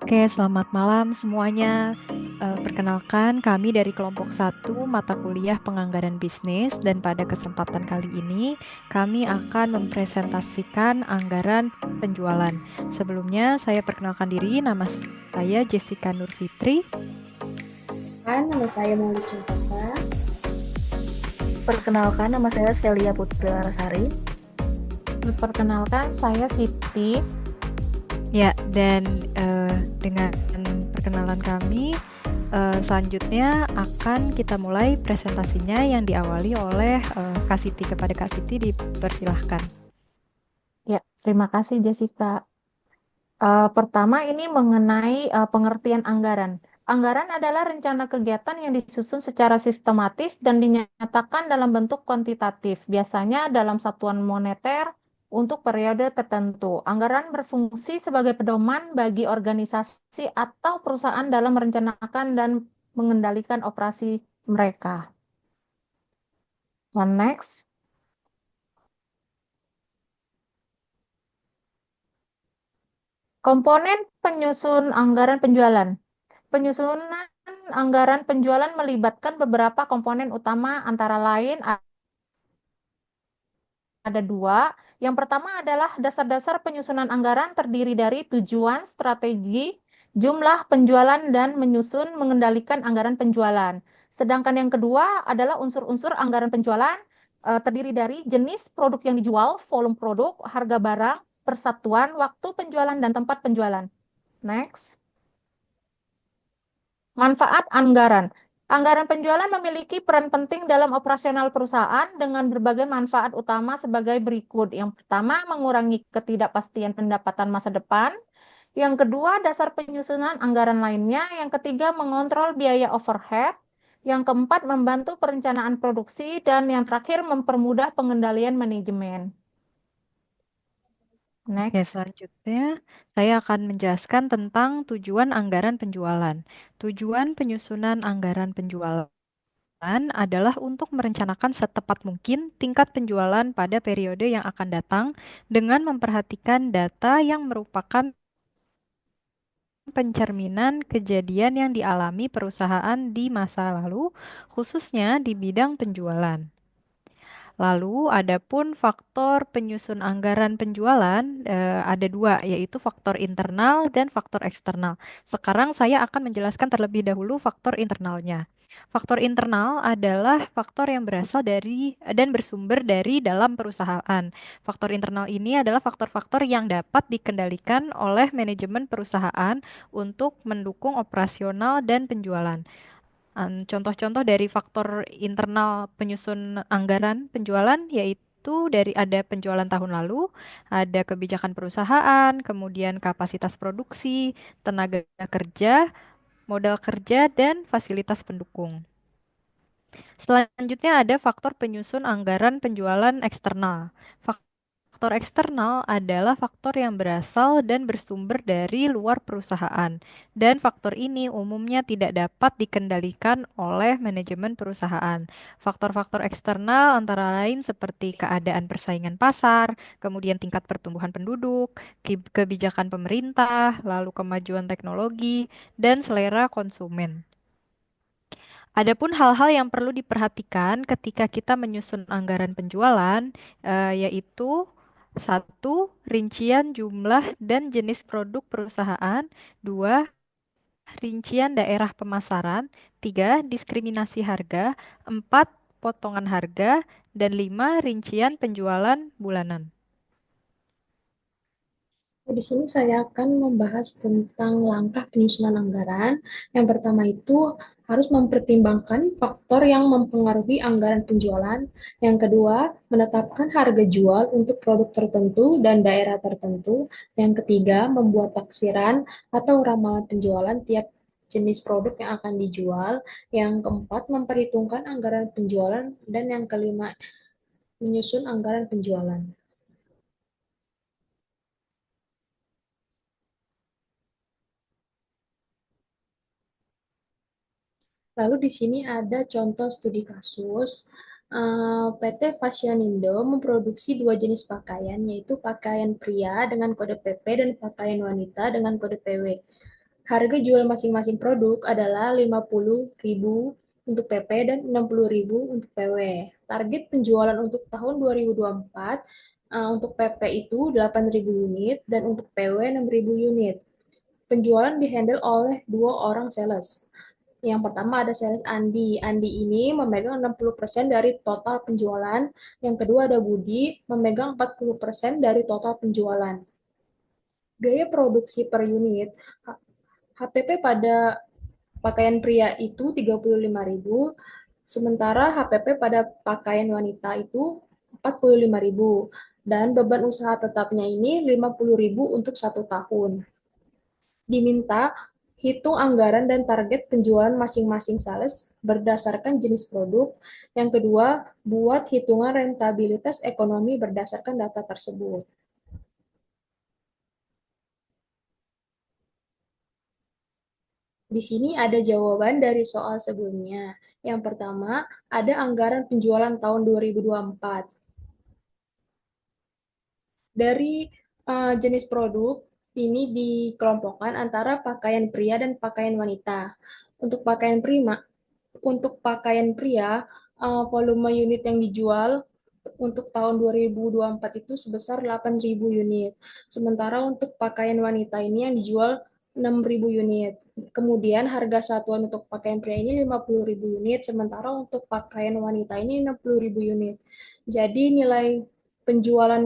Oke, selamat malam semuanya. Perkenalkan, kami dari kelompok satu mata kuliah Penganggaran Bisnis dan pada kesempatan kali ini kami akan mempresentasikan anggaran penjualan. Sebelumnya saya perkenalkan diri, nama saya Jessica Nurfitri. Nama saya Mauli Cempaka. Perkenalkan, nama saya Celia Putri Larasari. Perkenalkan, saya Siti. Ya, dan dengan perkenalan kami, selanjutnya akan kita mulai presentasinya yang diawali oleh Kak Siti. Kepada Kak Siti dipersilahkan. Ya, terima kasih Jessica. Pertama ini mengenai pengertian anggaran. Anggaran adalah rencana kegiatan yang disusun secara sistematis dan dinyatakan dalam bentuk kuantitatif, biasanya dalam satuan moneter untuk periode tertentu. Anggaran berfungsi sebagai pedoman bagi organisasi atau perusahaan dalam merencanakan dan mengendalikan operasi mereka. Next. Komponen penyusun anggaran penjualan. Penyusunan anggaran penjualan melibatkan beberapa komponen utama, antara lain ada dua. Yang pertama adalah dasar-dasar penyusunan anggaran terdiri dari tujuan, strategi, jumlah penjualan, dan menyusun mengendalikan anggaran penjualan. Sedangkan yang kedua adalah unsur-unsur anggaran penjualan terdiri dari jenis produk yang dijual, volume produk, harga barang, persatuan, waktu penjualan, dan tempat penjualan. Next. Manfaat anggaran. Anggaran penjualan memiliki peran penting dalam operasional perusahaan dengan berbagai manfaat utama sebagai berikut. Yang pertama, mengurangi ketidakpastian pendapatan masa depan. Yang kedua, dasar penyusunan anggaran lainnya. Yang ketiga, mengontrol biaya overhead. Yang keempat, membantu perencanaan produksi. Dan yang terakhir, mempermudah pengendalian manajemen. Oke, Next. selanjutnya saya akan menjelaskan tentang tujuan anggaran penjualan. Tujuan penyusunan anggaran penjualan adalah untuk merencanakan setepat mungkin tingkat penjualan pada periode yang akan datang dengan memperhatikan data yang merupakan pencerminan kejadian yang dialami perusahaan di masa lalu, khususnya di bidang penjualan. Lalu, adapun faktor penyusun anggaran penjualan ada dua, yaitu faktor internal dan faktor eksternal. Sekarang saya akan menjelaskan terlebih dahulu faktor internalnya. Faktor internal adalah faktor yang berasal dari dan bersumber dari dalam perusahaan. Faktor internal ini adalah faktor-faktor yang dapat dikendalikan oleh manajemen perusahaan untuk mendukung operasional dan penjualan. Contoh-contoh dari faktor internal penyusun anggaran penjualan yaitu dari ada penjualan tahun lalu, ada kebijakan perusahaan, kemudian kapasitas produksi, tenaga kerja, modal kerja, dan fasilitas pendukung. Selanjutnya ada faktor penyusun anggaran penjualan eksternal. Faktor eksternal adalah faktor yang berasal dan bersumber dari luar perusahaan, dan faktor ini umumnya tidak dapat dikendalikan oleh manajemen perusahaan. Faktor-faktor eksternal antara lain seperti keadaan persaingan pasar, kemudian tingkat pertumbuhan penduduk, kebijakan pemerintah, lalu kemajuan teknologi, dan selera konsumen. Adapun hal-hal yang perlu diperhatikan ketika kita menyusun anggaran penjualan, yaitu satu, rincian jumlah dan jenis produk perusahaan, dua, rincian daerah pemasaran, tiga, diskriminasi harga, empat, potongan harga, dan lima, rincian penjualan bulanan. Di sini saya akan membahas tentang langkah penyusunan anggaran. Yang pertama itu harus mempertimbangkan faktor yang mempengaruhi anggaran penjualan. Yang kedua, menetapkan harga jual untuk produk tertentu dan daerah tertentu. Yang ketiga, membuat taksiran atau ramalan penjualan tiap jenis produk yang akan dijual. Yang keempat, memperhitungkan anggaran penjualan. Dan yang kelima, menyusun anggaran penjualan. Lalu di sini ada contoh studi kasus. PT Fashioниndo memproduksi dua jenis pakaian, yaitu pakaian pria dengan kode PP dan pakaian wanita dengan kode PW. Harga jual masing-masing produk adalah 50.000 untuk PP dan 60.000 untuk PW. Target penjualan untuk tahun 2024 untuk PP itu 8.000 unit dan untuk PW 6.000 unit. Penjualan dihandle oleh dua orang sales. Yang pertama ada sales Andi. Andi ini memegang 60% dari total penjualan. Yang kedua ada Budi, memegang 40% dari total penjualan. Biaya produksi per unit HPP pada pakaian pria itu 35.000, sementara HPP pada pakaian wanita itu 45.000. Dan beban usaha tetapnya ini 50.000 untuk 1 tahun. Diminta hitung anggaran dan target penjualan masing-masing sales berdasarkan jenis produk. Yang kedua, buat hitungan rentabilitas ekonomi berdasarkan data tersebut. Di sini ada jawaban dari soal sebelumnya. Yang pertama, ada anggaran penjualan tahun 2024. Dari jenis produk, ini dikelompokkan antara pakaian pria dan pakaian wanita. Untuk pakaian prima, untuk pakaian pria, volume unit yang dijual untuk tahun 2024 itu sebesar 8.000 unit. Sementara untuk pakaian wanita ini yang dijual 6.000 unit. Kemudian harga satuan untuk pakaian pria ini 50.000 unit, sementara untuk pakaian wanita ini 60.000 unit. Jadi nilai penjualan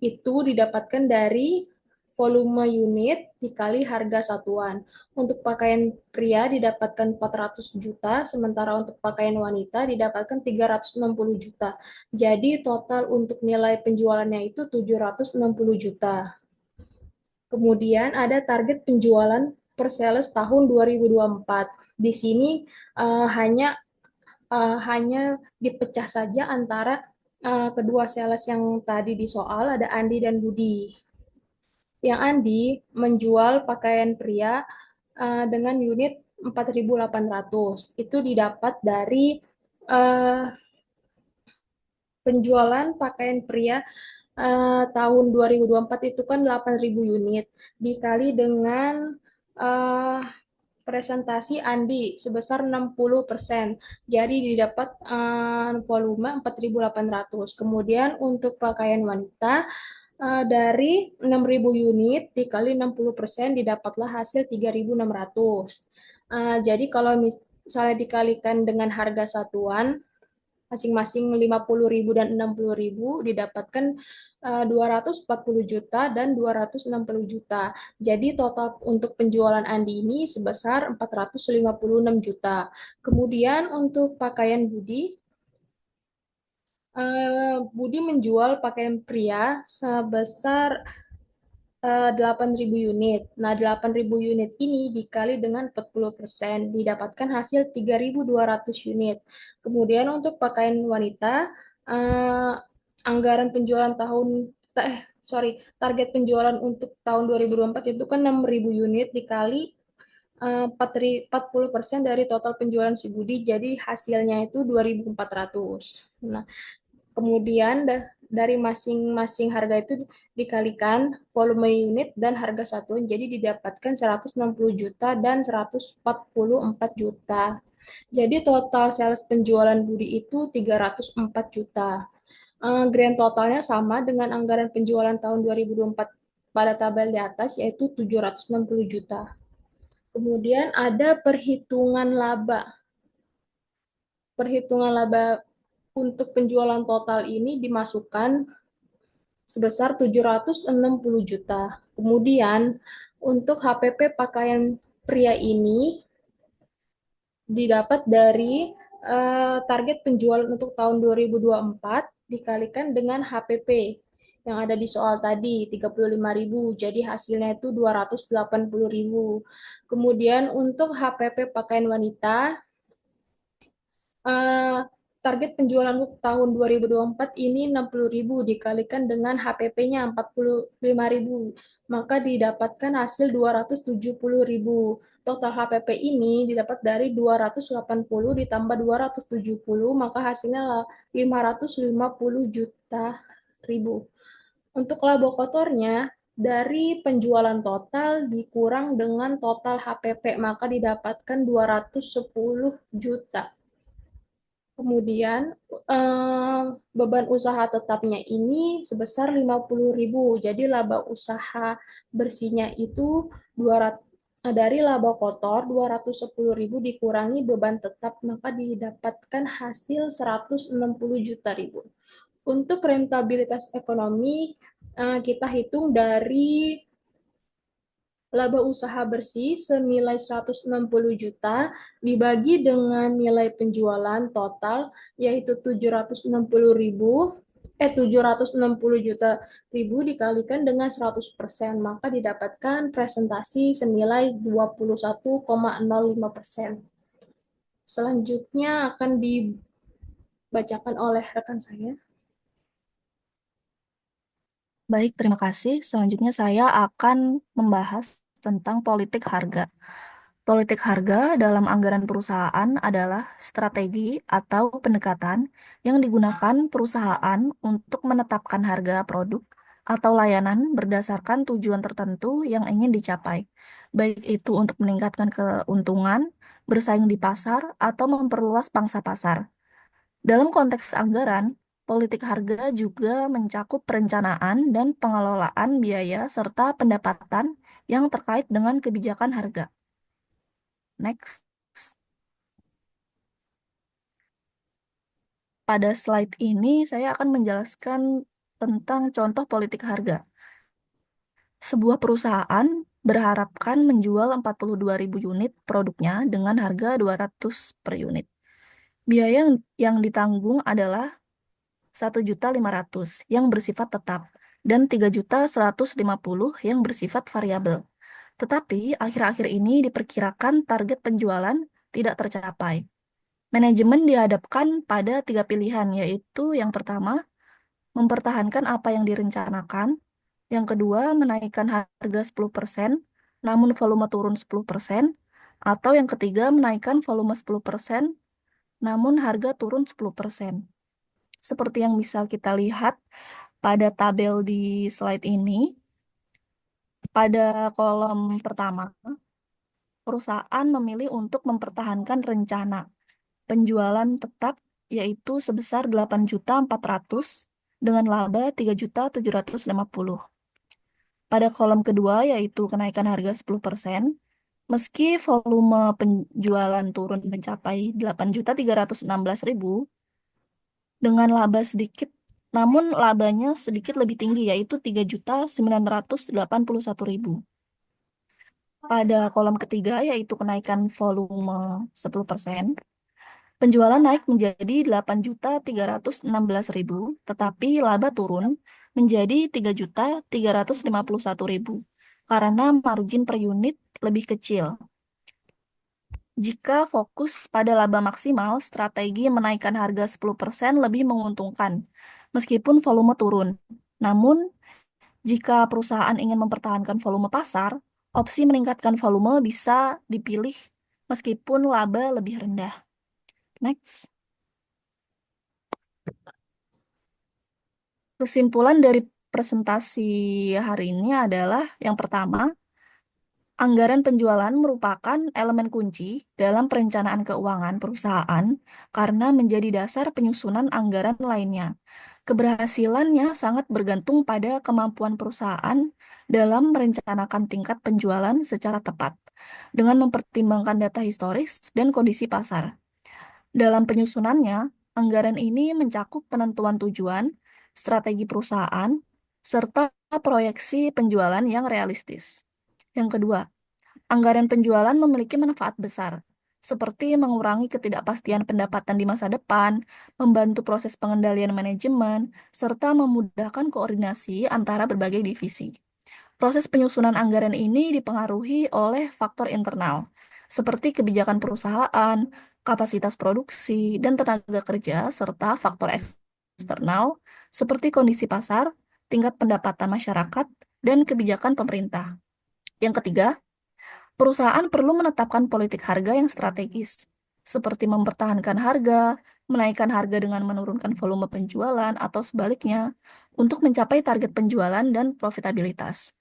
itu didapatkan dari volume unit dikali harga satuan. Untuk pakaian pria didapatkan 400 juta, sementara untuk pakaian wanita didapatkan 360 juta. Jadi total untuk nilai penjualannya itu 760 juta. Kemudian ada target penjualan per sales tahun 2024. Di sini hanya dipecah saja antara kedua sales yang tadi di soal, ada Andi dan Budi. Yang Andi menjual pakaian pria dengan unit 4.800. Itu didapat dari penjualan pakaian pria tahun 2024 itu kan 8.000 unit dikali dengan presentasi Andi sebesar 60%. Jadi didapat volume 4.800. Kemudian untuk pakaian wanita dari 6.000 unit dikali 60% didapatlah hasil 3.600. Jadi kalau misalnya dikalikan dengan harga satuan masing-masing 50.000 dan 60.000 didapatkan 240 juta dan 260 juta. Jadi total untuk penjualan Andi ini sebesar 456 juta. Kemudian untuk pakaian Budi menjual pakaian pria sebesar 8.000 unit. Nah, 8.000 unit ini dikali dengan 40%, didapatkan hasil 3.200 unit. Kemudian untuk pakaian wanita, anggaran penjualan target penjualan untuk tahun 2024 itu kan 6.000 unit dikali 40% dari total penjualan si Budi, jadi hasilnya itu 2.400. Nah, kemudian dari masing-masing harga itu dikalikan volume unit dan harga satuan, jadi didapatkan 160 juta dan 144 juta. Jadi total sales penjualan Budi itu 304 juta. Grand totalnya sama dengan anggaran penjualan tahun 2024 pada tabel di atas, yaitu 760 juta. Kemudian ada perhitungan laba. Perhitungan laba untuk penjualan total ini dimasukkan sebesar 760 juta. Kemudian untuk HPP pakaian pria ini didapat dari target penjualan untuk tahun 2024 dikalikan dengan HPP yang ada di soal tadi 35.000, jadi hasilnya itu 280.000. Kemudian untuk HPP pakaian wanita target penjualan untuk tahun 2024 ini 60.000 dikalikan dengan HPP-nya 45.000, maka didapatkan hasil 270.000. Total HPP ini didapat dari 280 ditambah 270, maka hasilnya 550 juta ribu. Untuk laba kotornya dari penjualan total dikurang dengan total HPP, maka didapatkan 210 juta. Kemudian beban usaha tetapnya ini sebesar 50.000. Jadi laba usaha bersihnya itu 200, dari laba kotor 210.000 dikurangi beban tetap, maka didapatkan hasil 160 juta ribu. Untuk rentabilitas ekonomi, kita hitung dari laba usaha bersih senilai 160 juta dibagi dengan nilai penjualan total yaitu 760 juta ribu dikalikan dengan 100%, maka didapatkan presentasi senilai 21,05%. Selanjutnya akan dibacakan oleh rekan saya. Baik, terima kasih. Selanjutnya saya akan membahas tentang politik harga. Politik harga dalam anggaran perusahaan adalah strategi atau pendekatan yang digunakan perusahaan untuk menetapkan harga produk atau layanan berdasarkan tujuan tertentu yang ingin dicapai, baik itu untuk meningkatkan keuntungan, bersaing di pasar, atau memperluas pangsa pasar. Dalam konteks anggaran, politik harga juga mencakup perencanaan dan pengelolaan biaya serta pendapatan yang terkait dengan kebijakan harga. Next. Pada slide ini saya akan menjelaskan tentang contoh politik harga. Sebuah perusahaan berharapkan menjual 42.000 unit produknya dengan harga 200 per unit. Biaya yang ditanggung adalah 1.500.000 yang bersifat tetap dan 3.150.000 yang bersifat variabel. Tetapi akhir-akhir ini diperkirakan target penjualan tidak tercapai. Manajemen dihadapkan pada 3 pilihan, yaitu yang pertama, mempertahankan apa yang direncanakan, yang kedua, menaikkan harga 10%, namun volume turun 10%, atau yang ketiga, menaikkan volume 10%, namun harga turun 10%. Seperti yang bisa kita lihat pada tabel di slide ini, pada kolom pertama, perusahaan memilih untuk mempertahankan rencana penjualan tetap yaitu sebesar 8.400.000 dengan laba 3.750.000. Pada kolom kedua yaitu kenaikan harga 10%, meski volume penjualan turun mencapai 8.316.000 dengan laba sedikit, namun labanya sedikit lebih tinggi yaitu 3.981.000. Pada kolom ketiga yaitu kenaikan volume 10%. Penjualan naik menjadi 8.316.000, tetapi laba turun menjadi 3.351.000 karena margin per unit lebih kecil. Jika fokus pada laba maksimal, strategi menaikkan harga 10% lebih menguntungkan, meskipun volume turun. Namun, jika perusahaan ingin mempertahankan volume pasar, opsi meningkatkan volume bisa dipilih meskipun laba lebih rendah. Next. Kesimpulan dari presentasi hari ini adalah yang pertama, anggaran penjualan merupakan elemen kunci dalam perencanaan keuangan perusahaan karena menjadi dasar penyusunan anggaran lainnya. Keberhasilannya sangat bergantung pada kemampuan perusahaan dalam merencanakan tingkat penjualan secara tepat dengan mempertimbangkan data historis dan kondisi pasar. Dalam penyusunannya, anggaran ini mencakup penentuan tujuan, strategi perusahaan, serta proyeksi penjualan yang realistis. Yang kedua, anggaran penjualan memiliki manfaat besar, seperti mengurangi ketidakpastian pendapatan di masa depan, membantu proses pengendalian manajemen, serta memudahkan koordinasi antara berbagai divisi. Proses penyusunan anggaran ini dipengaruhi oleh faktor internal, seperti kebijakan perusahaan, kapasitas produksi, dan tenaga kerja, serta faktor eksternal, seperti kondisi pasar, tingkat pendapatan masyarakat, dan kebijakan pemerintah. Yang ketiga, perusahaan perlu menetapkan politik harga yang strategis, seperti mempertahankan harga, menaikkan harga dengan menurunkan volume penjualan, atau sebaliknya, untuk mencapai target penjualan dan profitabilitas.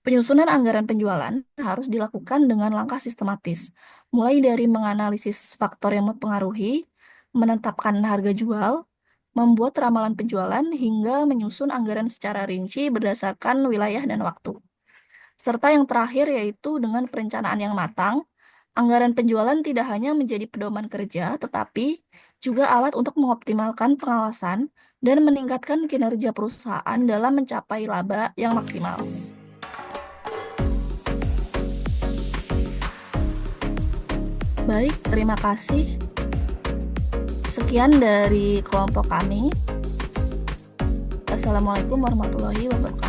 Penyusunan anggaran penjualan harus dilakukan dengan langkah sistematis, mulai dari menganalisis faktor yang mempengaruhi, menetapkan harga jual, membuat ramalan penjualan, hingga menyusun anggaran secara rinci berdasarkan wilayah dan waktu. Serta yang terakhir yaitu dengan perencanaan yang matang, anggaran penjualan tidak hanya menjadi pedoman kerja, tetapi juga alat untuk mengoptimalkan pengawasan dan meningkatkan kinerja perusahaan dalam mencapai laba yang maksimal. Baik, terima kasih. Sekian dari kelompok kami. Assalamualaikum warahmatullahi wabarakatuh.